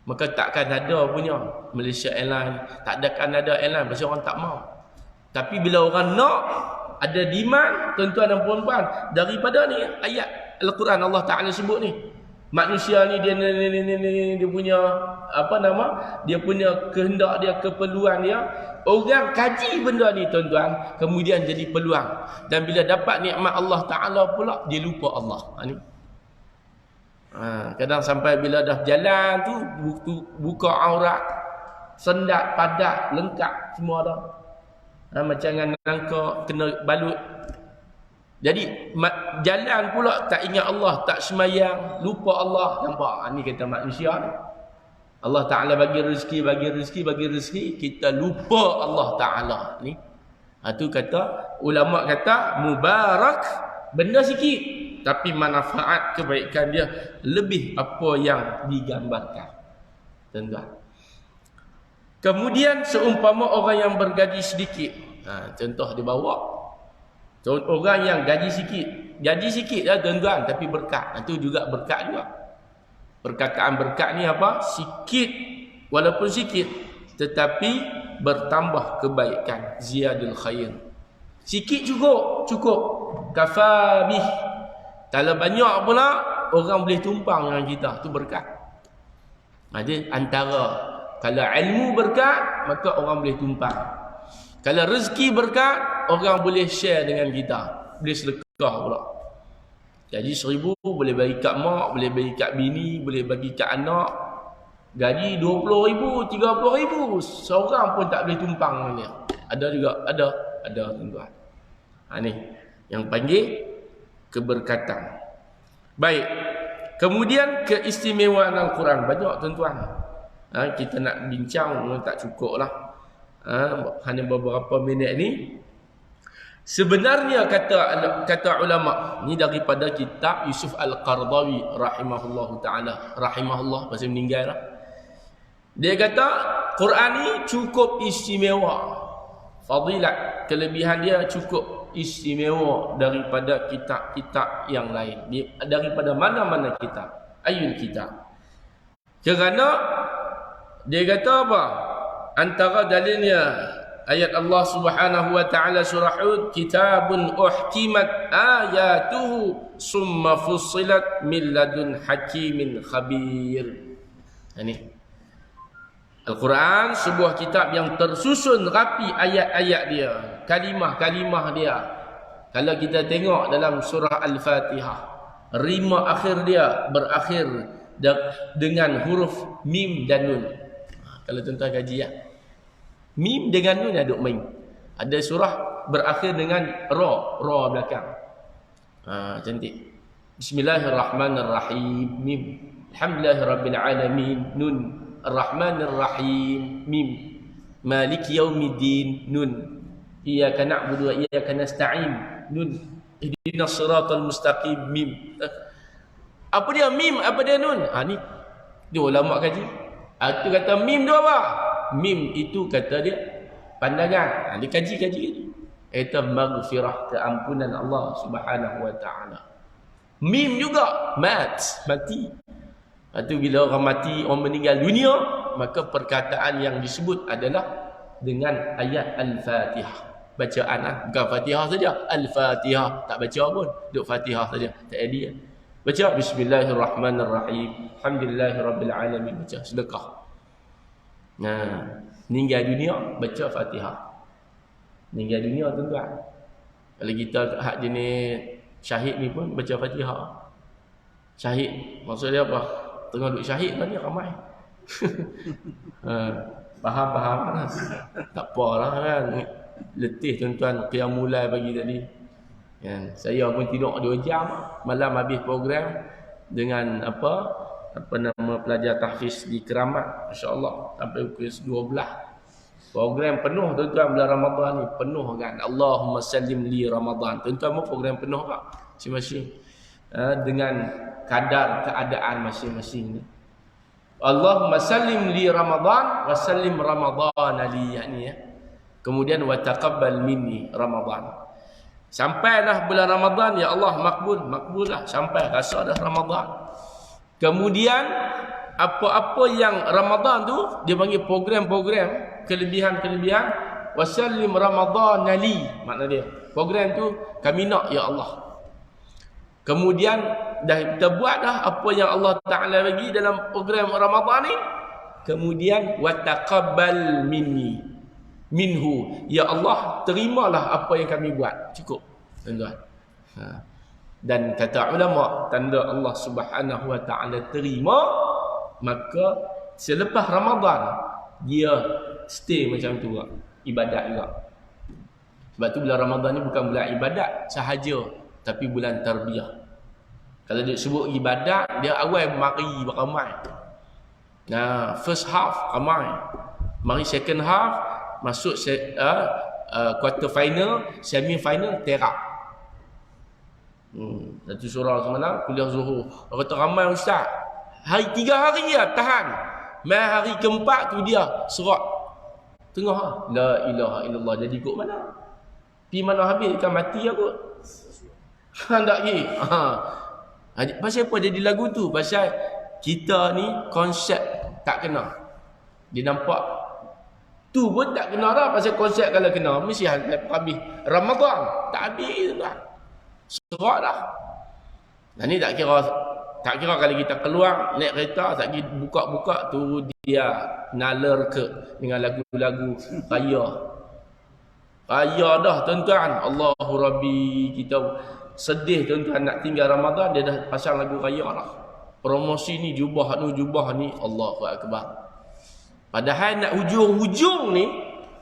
maka takkan ada punya Malaysia Airlines, takkan ada airline pasal orang tak mau. Tapi bila orang nak, ada demand tuan-tuan dan puan-puan, daripada ni ayat Al-Quran Allah Ta'ala sebut ni, manusia ni dia punya dia punya kehendak dia, keperluan dia, orang kaji benda ni tuan-tuan, kemudian jadi peluang. Dan bila dapat nikmat Allah Ta'ala pula, dia lupa Allah. Ni kadang sampai bila dah jalan tu buka aurat, sendat, padat, lengkap semua dah. Macam dengan rangka kena balut. Jadi jalan pula tak ingat Allah, tak semayang, lupa Allah. Nampak? Ni kata manusia ni. Allah Ta'ala bagi rezeki, kita lupa Allah Ta'ala ni. Tu kata ulama kata mubarak, benda sikit tapi manfaat kebaikan dia lebih apa yang digambarkan. Tuan-tuan. Kemudian seumpama orang yang bergaji sedikit. Contoh dia bawa. Orang yang gaji sikit lah tuan-tuan, tapi berkat. Itu juga berkat juga. Perkataan berkat ni apa? Sikit, walaupun sikit, tetapi bertambah kebaikan. Ziyadul khair. Sikit cukup. Kafabih. Kalau banyak pula, orang boleh tumpang dengan kita. Itu berkat. Jadi antara, kalau ilmu berkat, maka orang boleh tumpang. Kalau rezeki berkat, orang boleh share dengan kita. Boleh sedekah pula. Jadi 1,000 boleh bagi kat mak, boleh bagi kat bini, boleh bagi kat anak. Gaji 20,000, 30,000, seorang pun tak boleh tumpang dengan dia. Ada juga, ada tuan-tuan. Ni yang panggil keberkatan. Baik. Kemudian keistimewaan Al-Quran banyak tuan-tuan. Kita nak bincang tak cukup lah. Hanya beberapa minit ni. Sebenarnya kata ulama ni daripada kitab Yusuf Al-Qaradawi rahimahullahu taala, rahimahullah pasal meninggal dah. Dia kata Quran ni cukup istimewa. Fadilat, kelebihan dia cukup istimewa daripada kitab-kitab yang lain. Daripada mana-mana kitab. Ayul kitab. Kerana dia kata apa? Antara dalilnya ayat Allah Subhanahu wa taala surah Hud, kitabun uhkimat ayatuhu summa fussilat min ladun hakimin khabir. Ini Al-Quran, sebuah kitab yang tersusun rapi ayat-ayat dia, kalimah-kalimah dia. Kalau kita tengok dalam surah Al-Fatihah, rima akhir dia berakhir dengan huruf mim dan nun. Kalau tuan-tuan kaji ya, mim dengan nun ada main. Ada surah berakhir dengan ra belakang. Cantik. Bismillahirrahmanirrahim. Mim. Alhamdulillahirabbil alamin. Nun. Ar-Rahmanir-Rahim. Mim. Maliki yaumiddin. Nun. Iyyaka na'budu wa iyyaka nasta'in. Nun. Ihdinas siratal mustaqim. Mim. Apa dia mim? Apa dia nun? Ni dia ulama kaji. Itu kata mim tu apa? Mim itu kata dia pandangan. Dia kaji. Itu maghfirah, keampunan Allah Subhanahu wa taala. Mim juga mati. Itu bila orang mati, orang meninggal dunia, maka perkataan yang disebut adalah dengan ayat Al-Fatihah. Bacaan bukan Fatihah saja, Al-Fatihah, tak baca pun, duk Fatihah saja, tak ada. Baca Bismillahirrahmanirrahim. Alhamdulillahirabbil alamin, baca sedekah. Meninggal dunia baca Fatihah. Meninggal dunia tuan-tuan. Kalau kita hak jenis syahid ni pun baca Fatihah. Syahid maksud dia apa? Tengah duduk syahid kan ni ramai. Faham kan? Tak apalah kan. Letih tuan-tuan qiyam mulai pagi tadi. Saya pun tidur 2 jam malam habis program dengan apa nama pelajar tahfiz di Keramat, masya-Allah, sampai pukul 12. Program penuh tuan-tuan bulan Ramadan ni, penuh kan. Allahumma sallim li Ramadan. Tuan-tuan mau program penuh tak? Masing-masing. Dengan kadar keadaan masing-masing ni. Allahumma sallim li Ramadan wa sallim Ramadan li, ya. Kemudian wa taqabbal minni Ramadan. Sampailah bulan Ramadan, ya Allah, makbul lah, sampai rasa dah Ramadan. Kemudian apa-apa yang Ramadan tu dia panggil program-program, kelebihan-kelebihan. Wasallim Ramadan li, makna dia program tu kami nak, ya Allah. Kemudian dah kita buat dah apa yang Allah Taala bagi dalam program Ramadan ni. Kemudian wa taqabbal minhu, ya Allah, terimalah apa yang kami buat. Cukup tuan-tuan. Dan kata ulama, tanda Allah Subhanahu wa taala terima, maka selepas Ramadan dia stay macam tu juga, ibadat juga. Sebab tu bulan Ramadan ni bukan bulan ibadat sahaja, tapi bulan tarbiyah. Kalau dia sebut ibadat, dia awal mari beramai. First half ramai. Mari second half, masuk quarter final, semi final, terak. Satu surah semalam kuliah zuhur. Orang kata ramai ustaz. 3 hari dia tahan. Mai hari keempat tu dia serak. Tengah la ilaha illallah, jadi ikut mana? Pi mana habis kan mati aku. Tak pergi. Pasal apa jadi lagu tu? Pasal kita ni konsep tak kena. Dia nampak tu pun tak kena dah. Pasal konsep kalau kena mesti habis Ramadan. Tak habis dah. Serak dah. Dan ni tak kira kalau kita keluar naik kereta, tak pergi buka-buka tu dia nalar ke dengan lagu-lagu raya. Raya dah tuan-tuan. Allahu Rabbi, kita sedih tuan-tuan nak tinggal Ramadan, dia dah pasang lagu raya dah. Promosi ni jubah ni, Allahu Akbar. Padahal nak hujung-hujung ni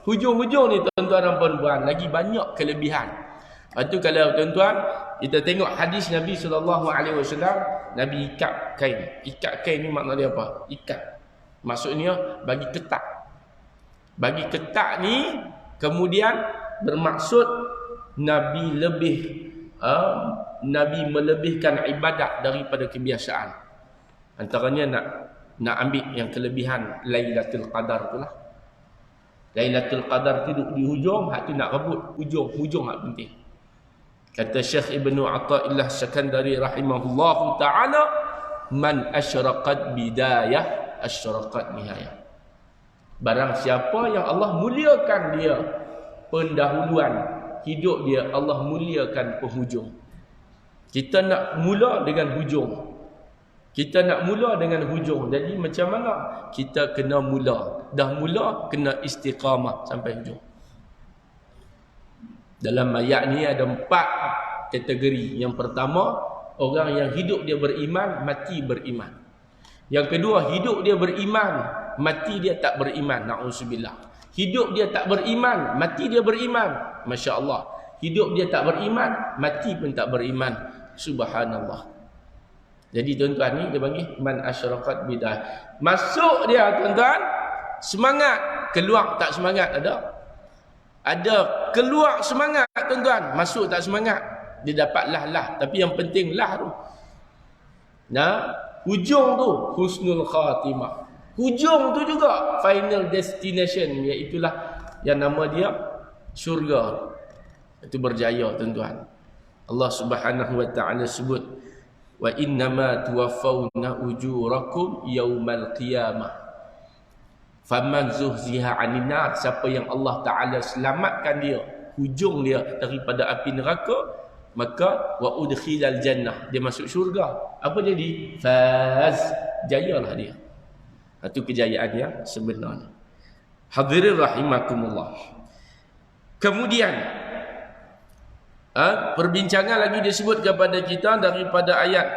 tuan-tuan dan puan-puan, lagi banyak kelebihan. Itu kalau tuan-tuan kita tengok hadis Nabi SAW, Nabi ikat kain. Ikat kain ni makna dia apa? Ikat. Maksudnya bagi ketat. Bagi ketat ni kemudian bermaksud Nabi melebihkan ibadat daripada kebiasaan. Antaranya nak ambil yang kelebihan Lailatul Qadar tu lah. Lailatul Qadar tu duduk di hujung, hak tu nak rebut hujung hak penting. Kata Syekh Ibnu Athaillah Sakandari rahimahullahu taala, man asyraqat bidayah asyraqat nihayah. Barang siapa yang Allah muliakan dia pendahuluan hidup dia, Allah muliakan penghujung. Kita nak mula dengan hujung. Kita nak mula dengan hujung. Jadi macam mana? Kita kena mula. Dah mula, kena istiqamah sampai hujung. Dalam ayat ni ada 4 kategori. Yang pertama, orang yang hidup dia beriman, mati beriman. Yang kedua, hidup dia beriman, mati dia tak beriman. Na'udzubillah. Hidup dia tak beriman, mati dia beriman. Masya Allah. Hidup dia tak beriman, mati pun tak beriman. Subhanallah. Jadi tuan-tuan ni dia panggil man asyraqat bidah. Masuk dia tuan-tuan, semangat. Keluar tak semangat ada? Ada keluar semangat tuan-tuan, masuk tak semangat. Dia dapat lah. Tapi yang penting lah tu. Nah, hujung tu husnul khatimah. Hujung tu juga final destination, iaitulah yang nama dia syurga. Itu berjaya tuan-tuan. Allah Subhanahu wa taala sebut, wa innama tuwaffawna ujurakum yaumal qiyamah. Faman zuhziha 'anil nar, siapa yang Allah taala selamatkan dia, hujung dia daripada api neraka, maka wa udkhilal jannah, dia masuk syurga. Apa jadi? Faz, jayalah dia. Itu kejayaan yang sebenarnya. Hadirin rahimakumullah. Kemudian perbincangan lagi disebut kepada kita daripada ayat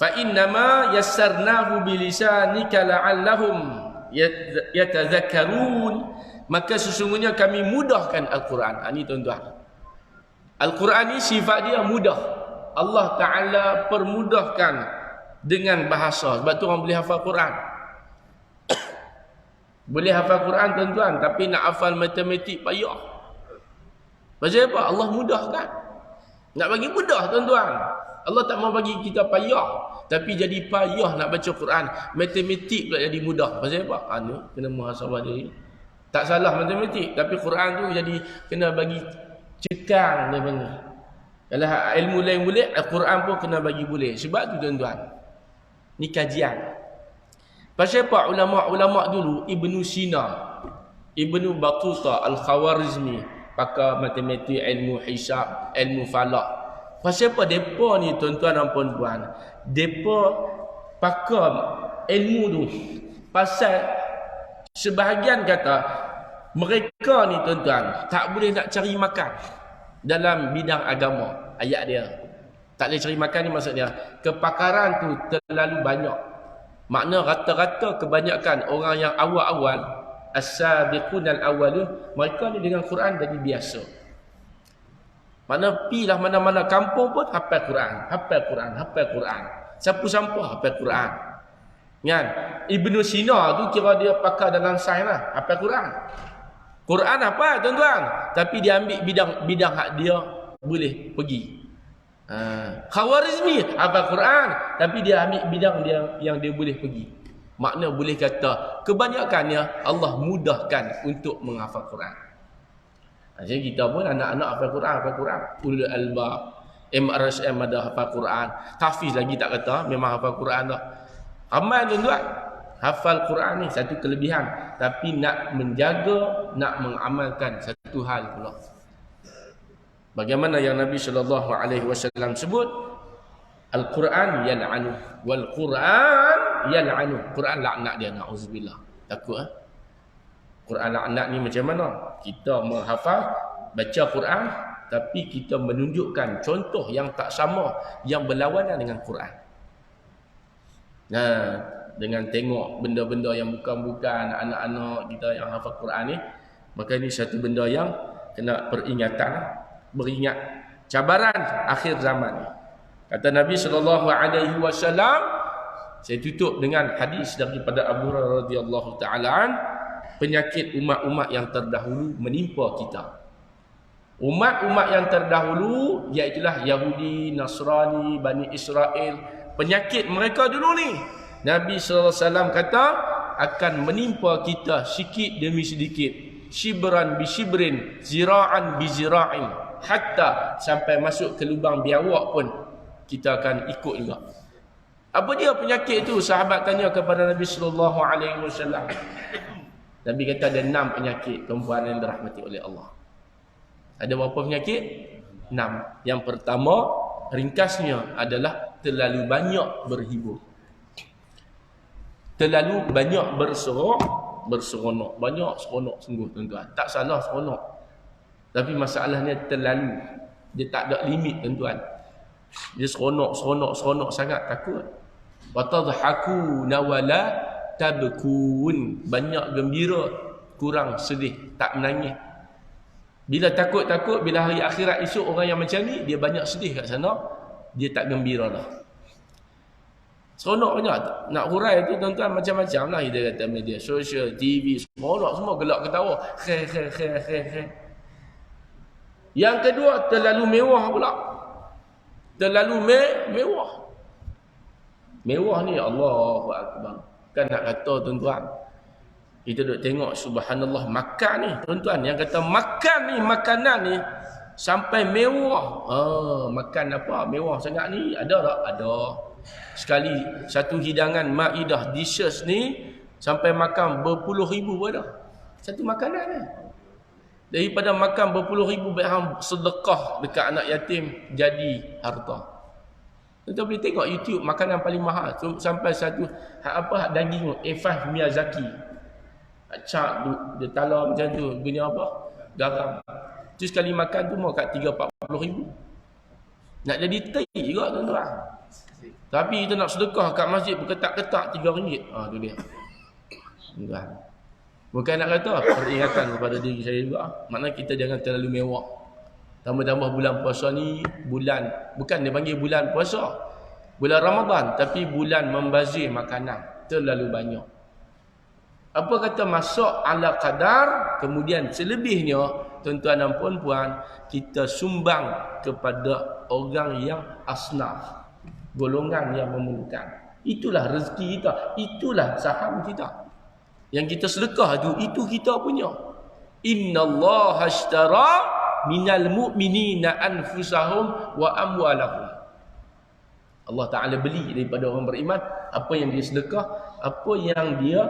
fa innama yassarnahu bilisanika la'allahum yatadzakkarun, maka sesungguhnya kami mudahkan Al-Quran. Ini tuan-tuan, Al-Quran ni sifat dia mudah. Allah Ta'ala permudahkan dengan bahasa. Sebab tu orang boleh hafal Quran. Boleh hafal Quran tuan-tuan, tapi nak hafal matematik payah. Pasal apa? Allah mudahkan. Nak bagi mudah tuan-tuan. Allah tak mau bagi kita payah, tapi jadi payah nak baca Quran. Matematik pula jadi mudah. Pasal apa? Kena muhasabah diri. Tak salah matematik, tapi Quran tu jadi kena bagi cekang dia panggil. Kalau ilmu lain boleh, Al-Quran pun kena bagi boleh. Sebab tu tuan-tuan, ni kajian. Pasal apa ulama-ulama dulu, Ibnu Sina, Ibnu Battuta Al-Khawarizmi, pakar matematik, ilmu hisab, ilmu falak. Pasal apa depa ni tuan-tuan dan puan-puan, depa pakar ilmu tu. Pasal sebahagian kata mereka ni tuan-tuan tak boleh nak cari makan dalam bidang agama. Ayat dia tak boleh cari makan ni maksudnya kepakaran tu terlalu banyak. Makna rata-rata kebanyakan orang yang awal-awal, as-sabiqun al-awwalun, mereka ni dengan Quran jadi biasa. Mana pilah mana-mana kampung pun hafal Quran, hafal Quran, hafal Quran. Sapu sampah hafal Quran. Kan? Ibnu Sina tu kira dia pakar dalam sains lah, hafal Quran. Quran apa tuan-tuan? Tapi dia ambil bidang hak dia boleh pergi. Khawarizmi hafal Quran, tapi dia ambil bidang dia yang dia boleh pergi. Makna boleh kata kebanyakannya Allah mudahkan untuk menghafal Quran. Jadi kita pun anak-anak hafal Quran, ulul albab, MRSM ada hafal Quran, hafiz lagi tak kata, memang hafal Quran dah. Ramai tuan-tuan hafal Quran ni satu kelebihan, tapi nak menjaga, nak mengamalkan satu hal pula. Bagaimana yang Nabi SAW sebut, Al-Quran yal'anu wal Quran yal'anu. Quran laknat dia, na'udzubillah. Takut Quran laknat ni macam mana? Kita menghafal, baca Quran, tapi kita menunjukkan contoh yang tak sama, yang berlawanan dengan Quran. Nah, dengan tengok benda-benda yang bukan-bukan anak-anak kita yang hafal Quran ni, maka ini satu benda yang kena peringatan, beringat cabaran akhir zaman. Kata Nabi SAW, saya tutup dengan hadis daripada Abu Hurairah radhiyallahu taala an, penyakit umat-umat yang terdahulu menimpa kita. Umat-umat yang terdahulu, iaitulah Yahudi, Nasrani, Bani Israel. Penyakit mereka dulu ni, Nabi SAW kata, akan menimpa kita sikit demi sedikit. Shibran bi shibrin, zira'an bi zira'in. Hatta sampai masuk ke lubang biawak pun, kita akan ikut juga. Apa dia penyakit itu? Sahabat tanya kepada Nabi SAW. Nabi kata ada 6 penyakit perempuan yang dirahmati oleh Allah. Ada berapa penyakit? 6. Yang pertama, ringkasnya adalah terlalu banyak berhibur. Terlalu banyak berseronok. Banyak seronok sungguh tuan-tuan. Tak salah seronok. Tapi masalahnya terlalu. Dia tak ada limit tuan-tuan. Dia seronok sangat, takut. Watadhakuna wala tabkun. Banyak gembira, kurang sedih, tak menangis. Bila takut, bila hari akhirat esok orang yang macam ni, dia banyak sedih kat sana, dia tak gembira dah. Seronok banyak. Nak hurai tu tuan-tuan macam-macam lah kita kata media sosial, TV, seronok semua gelak ketawa. Yang kedua, terlalu mewah pula. Terlalu mewah. Mewah ni Allahu Akbar. Kan nak kata tuan-tuan, kita duk tengok subhanallah makan ni tuan-tuan, yang kata makan ni, makanan ni sampai mewah. Makan apa mewah sangat ni, ada tak? Ada. Sekali satu hidangan maidah dishes ni sampai makan berpuluh ribu ada. Satu makanan ni. Daripada makan berpuluh ribu, baik sedekah dekat anak yatim jadi harta. Kita boleh tengok YouTube makanan paling mahal sampai satu daging A5 Miyazaki. Cak dia talar macam tu, guna apa? Garam. Tu sekali makan tu mau kat 30-40 ribu. Nak jadi tei juga tuan-tuan. Tapi kita nak sedekah kat masjid berketak-ketak RM3. Tu dia. Tuan. Bukan nak kata peringatan kepada diri saya juga. Maknanya kita jangan terlalu mewah. Tambah-tambah bulan puasa ni, bukan dia panggil bulan puasa, bulan Ramadan, tapi bulan membazir makanan terlalu banyak. Apa kata masak ala qadar, kemudian selebihnya tuan-tuan dan puan-puan kita sumbang kepada orang yang asnaf, golongan yang memerlukan. Itulah rezeki kita, itulah saham kita. Yang kita sedekah itu kita punya. Innallaha ashtara minal mu'minina anfusahum wa amwalahum. Allah Ta'ala beli daripada orang beriman apa yang dia sedekah, apa yang dia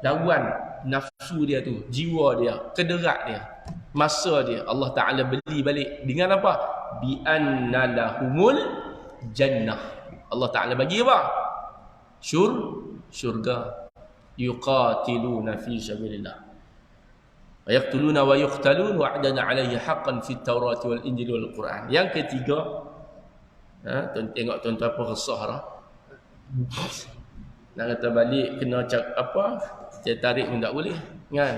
lawan nafsu dia tu, jiwa dia, kederat dia, masa dia. Allah Ta'ala beli balik dengan apa? Bi anna lahumul jannah. Allah Ta'ala bagi apa? Syurga. Yuqatiluna fi sabilillah. Yaqtuluna wa yuqtalun wa'dana 'alaihi haqqan fit Taurat wal Injil wal Quran. Yang ketiga, tengok tuan-tuan apa resah dah. Nak kata balik kena dia tarik pun tak boleh, kan?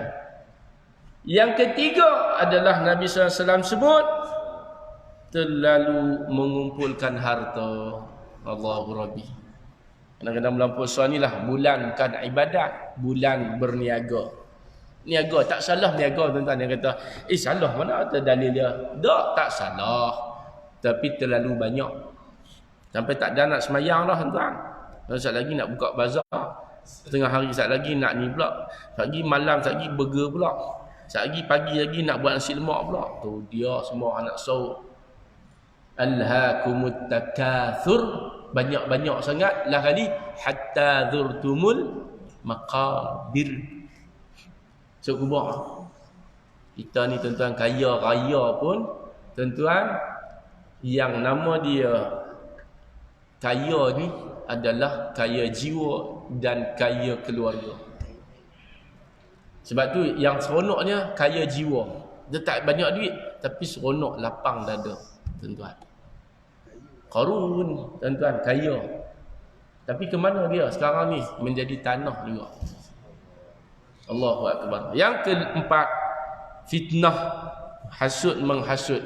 Yang ketiga adalah Nabi SAW sebut terlalu mengumpulkan harta. Allahu Rabbi. Kadang-kadang bulan puasa ni lah bulan bukan ibadat, bulan berniaga. Niaga, tak salah niaga tuan-tuan. Yang kata, salah mana ada dalil dia? Tak salah. Tapi terlalu banyak. Sampai tak ada nak semayang dah tuan-tuan. Sekejap lagi nak buka bazar. Setengah hari sekejap lagi nak ni pula. Sekejap lagi malam, sekejap lagi burger pula. Sekejap lagi pagi lagi nak buat nasi lemak pula. Tu dia semua anak saud. Alhaakumut takathur. Banyak-banyak sangat lah kali. Hatta zurtumul maqabir. So kubur. Kita ni tuan-tuan kaya raya pun tuan-tuan yang nama dia kaya ni adalah kaya jiwa dan kaya keluarga. Sebab tu yang seronoknya kaya jiwa. Dia tak banyak duit tapi seronok lapang dada tuan-tuan. Qarun tuan-tuan kaya. Tapi ke mana dia sekarang ni? Menjadi tanah juga. Allahu Akbar. Yang keempat, fitnah, hasud menghasud,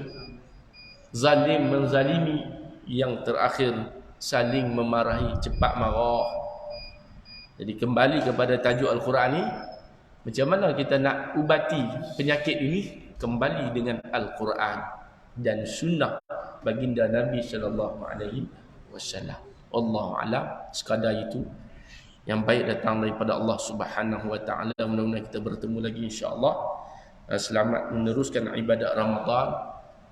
zalim menzalimi, yang terakhir saling memarahi, cepat marah. Jadi kembali kepada tajuk Al-Quran ni, Macam mana kita nak ubati penyakit ini? Kembali dengan Al-Quran dan sunnah baginda Nabi sallallahu alaihi wasallam. Wallahu a'lam. Sekadar itu yang baik datang daripada Allah Subhanahu wa taala. Mudah-mudahan kita bertemu lagi insya-Allah. Selamat meneruskan ibadat Ramadan.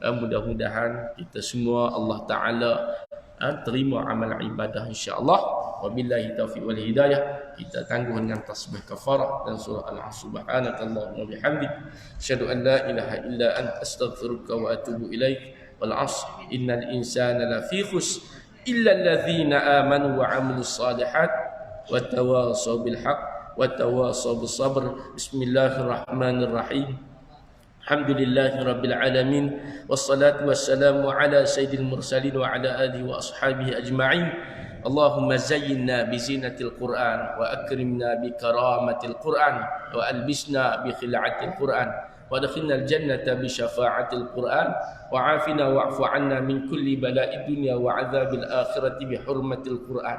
Mudah-mudahan kita semua Allah taala terima amal ibadah insya-Allah. Wabillahi taufiq wal hidayah. Kita tangguh dengan tasbih kafarah dan surah Al-Asr. Subhanakallahumma bihamdik asyhadu an la ilaha illa anta astaghfiruka wa atubu ilaik. Wal 'asr innal insana lafi khusr illa alladhina amanu wa 'amilus shalihat wa tawasaw bil haqq wa tawasaw bis sabr. Bismillahirrahmanirrahim. Alhamdulillahi rabbil alamin wassalatu wassalamu ala sayyidil mursalin wa ala alihi wa ashabihi ajma'in. Allahumma zayyinna bi zinatil Qur'an wa akrimna bi karamatil Qur'an wa albisna bi khil'atil Qur'an wa adkhilna al-jannata bi syafa'atil Qur'an wa afina wa'fu 'anna min kulli bala'id dunya wa 'adzabil akhirati bi hurmatil Qur'an.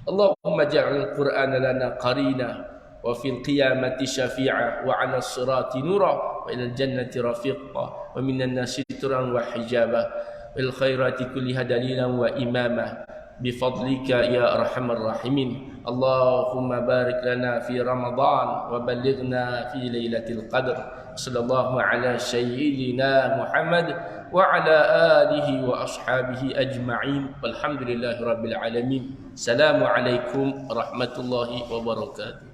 Allahumma ja'al Qur'ana lana qarina wa fil qiyamati syafi'a wa 'ala as-sirati nura wa ila al-jannati rafiqa wa minan nasi sitran wa hijaba bil khairati kulliha dalilan wa imama bifadlika ya arhamar rahimin. Allahumma barik lana fi Ramadan wa balighna fi lailatul qadr. Sallallahu ala sayyidina Muhammad wa ala alihi wa ashabihi ajma'in. Walhamdulillahi rabbil alamin. Assalamualaikum warahmatullahi wabarakatuh.